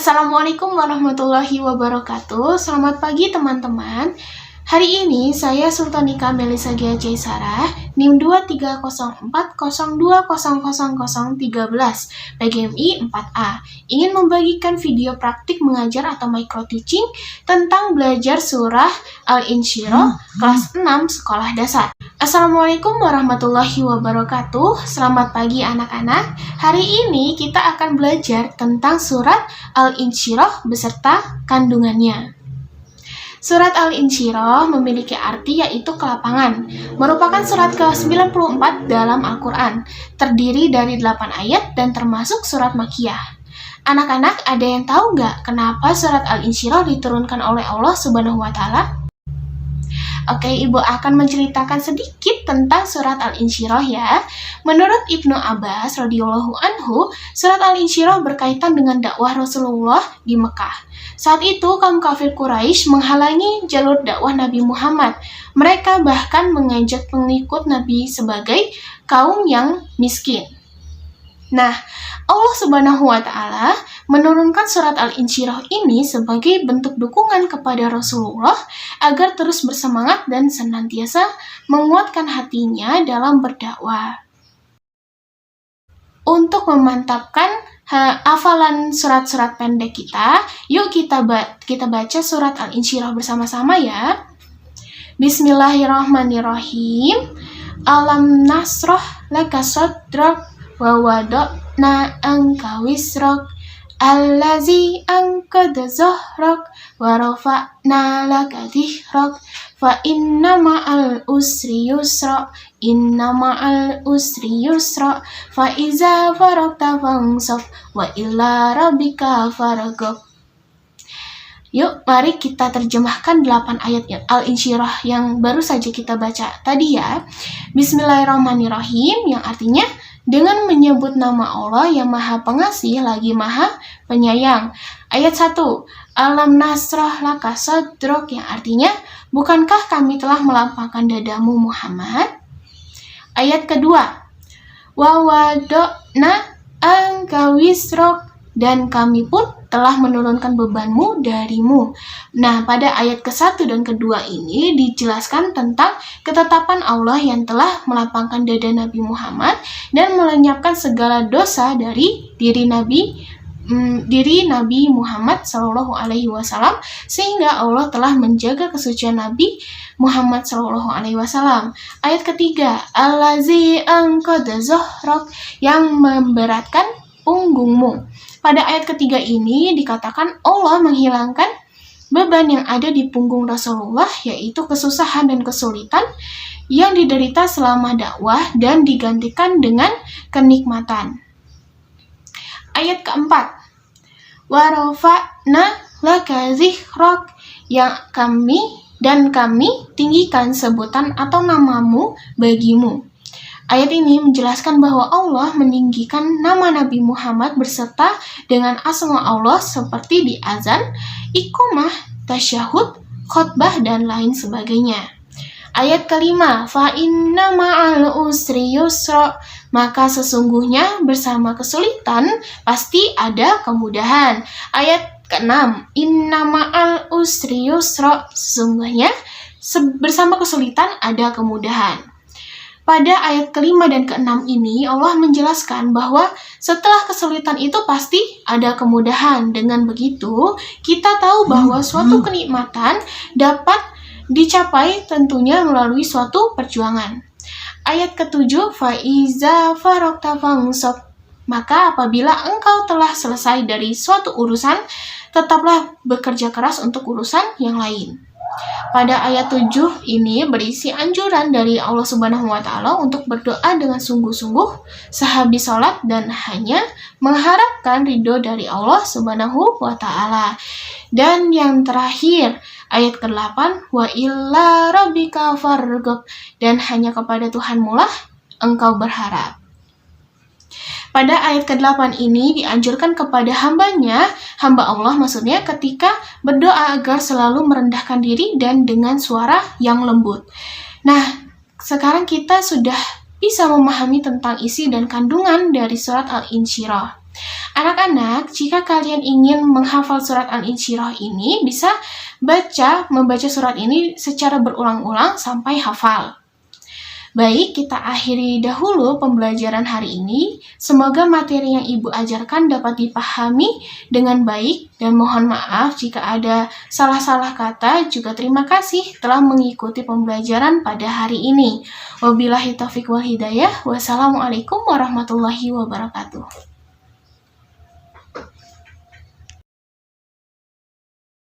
Assalamualaikum warahmatullahi wabarakatuh. Selamat pagi teman-teman. Hari ini saya Sultanika Melisa Gia Jaisara, NIM 230402000013, PGMI 4A, ingin membagikan video praktik mengajar atau micro teaching tentang belajar surah Al-Insyirah kelas 6 sekolah dasar. Assalamualaikum warahmatullahi wabarakatuh. Selamat pagi anak-anak. Hari ini kita akan belajar tentang surat Al-Insyirah beserta kandungannya. Surat Al-Insyirah memiliki arti yaitu kelapangan. Merupakan surat ke-94 dalam Al-Quran. Terdiri dari 8 ayat dan termasuk surat Makkiyah. Anak-anak, ada yang tahu nggak kenapa surat Al-Insyirah diturunkan oleh Allah Subhanahu wa Ta'ala? Oke, Ibu akan menceritakan sedikit tentang surat Al-Insyirah ya. Menurut Ibnu Abbas radhiyallahu anhu, surat Al-Insyirah berkaitan dengan dakwah Rasulullah di Mekah. Saat itu kaum kafir Quraisy menghalangi jalur dakwah Nabi Muhammad. Mereka bahkan mengajak pengikut Nabi sebagai kaum yang miskin. Nah, Allah Subhanahu wa Ta'ala menurunkan surat Al-Insyirah ini sebagai bentuk dukungan kepada Rasulullah agar terus bersemangat dan senantiasa menguatkan hatinya dalam berdakwah. Untuk memantapkan hafalan surat-surat pendek kita, yuk kita baca surat Al-Insyirah bersama-sama ya. Bismillahirrahmanirrahim. Alam nasroh laka sadrak wa wada'na anka wisrak allazi anqadha zahrak wa rafa'na laka dhikrak fa inna ma'al usri yusra fa iza faragta fansab wa illa rabbika farghab. Yuk, mari kita terjemahkan 8 ayat Al-Insyirah yang baru saja kita baca tadi ya. Bismillahirrahmanirrahim, yang artinya dengan menyebut nama Allah yang Maha Pengasih lagi Maha Penyayang. Ayat 1, Alam nasrah laka sadrak, yang artinya bukankah kami telah melapangkan dadamu Muhammad? Ayat kedua, wa wada'na anka wisrak, dan kami pun telah menurunkan bebanmu darimu. Nah, pada ayat ke-1 dan ke-2 ini dijelaskan tentang ketetapan Allah yang telah melapangkan dada Nabi Muhammad dan melenyapkan segala dosa dari diri Nabi Muhammad Shallallahu Alaihi Wasallam, sehingga Allah telah menjaga kesucian Nabi Muhammad Shallallahu Alaihi Wasallam. Ayat ketiga, Allazi anqadha zahrak, yang memberatkan punggungmu. Pada ayat ketiga ini dikatakan Allah menghilangkan beban yang ada di punggung Rasulullah, yaitu kesusahan dan kesulitan yang diderita selama dakwah dan digantikan dengan kenikmatan. Ayat keempat, wa rafa'na laka dzikrak, yang kami tinggikan sebutan atau namamu bagimu. Ayat ini menjelaskan bahwa Allah meninggikan nama Nabi Muhammad berserta dengan asma Allah seperti di azan, iqamah, tasyahud, khutbah, dan lain sebagainya. Ayat kelima, fa inna ma'al usri yusra, maka sesungguhnya bersama kesulitan pasti ada kemudahan. Ayat keenam, inna ma'al usri yusra, sesungguhnya bersama kesulitan ada kemudahan. Pada ayat kelima dan keenam ini, Allah menjelaskan bahwa setelah kesulitan itu pasti ada kemudahan. Dengan begitu, kita tahu bahwa suatu kenikmatan dapat dicapai tentunya melalui suatu perjuangan. Ayat ketujuh, Faiza faragta fansab, maka apabila engkau telah selesai dari suatu urusan, tetaplah bekerja keras untuk urusan yang lain. Pada ayat 7 ini berisi anjuran dari Allah Subhanahu wa Ta'ala untuk berdoa dengan sungguh-sungguh sehabis sholat dan hanya mengharapkan ridho dari Allah Subhanahu wa Ta'ala. Dan yang terakhir, ayat ke-8, wa illa rabbika farghab, dan hanya kepada Tuhanmu lah engkau berharap. Pada ayat ke-8 ini dianjurkan kepada hamba Allah maksudnya, ketika berdoa agar selalu merendahkan diri dan dengan suara yang lembut. Nah, sekarang kita sudah bisa memahami tentang isi dan kandungan dari surat Al-Insyirah. Anak-anak, jika kalian ingin menghafal surat Al-Insyirah ini, bisa membaca surat ini secara berulang-ulang sampai hafal. Baik, kita akhiri dahulu pembelajaran hari ini. Semoga materi yang Ibu ajarkan dapat dipahami dengan baik, dan mohon maaf jika ada salah-salah kata. Juga terima kasih telah mengikuti pembelajaran pada hari ini. Wabillahi taufiq wal hidayah. Wassalamualaikum warahmatullahi wabarakatuh.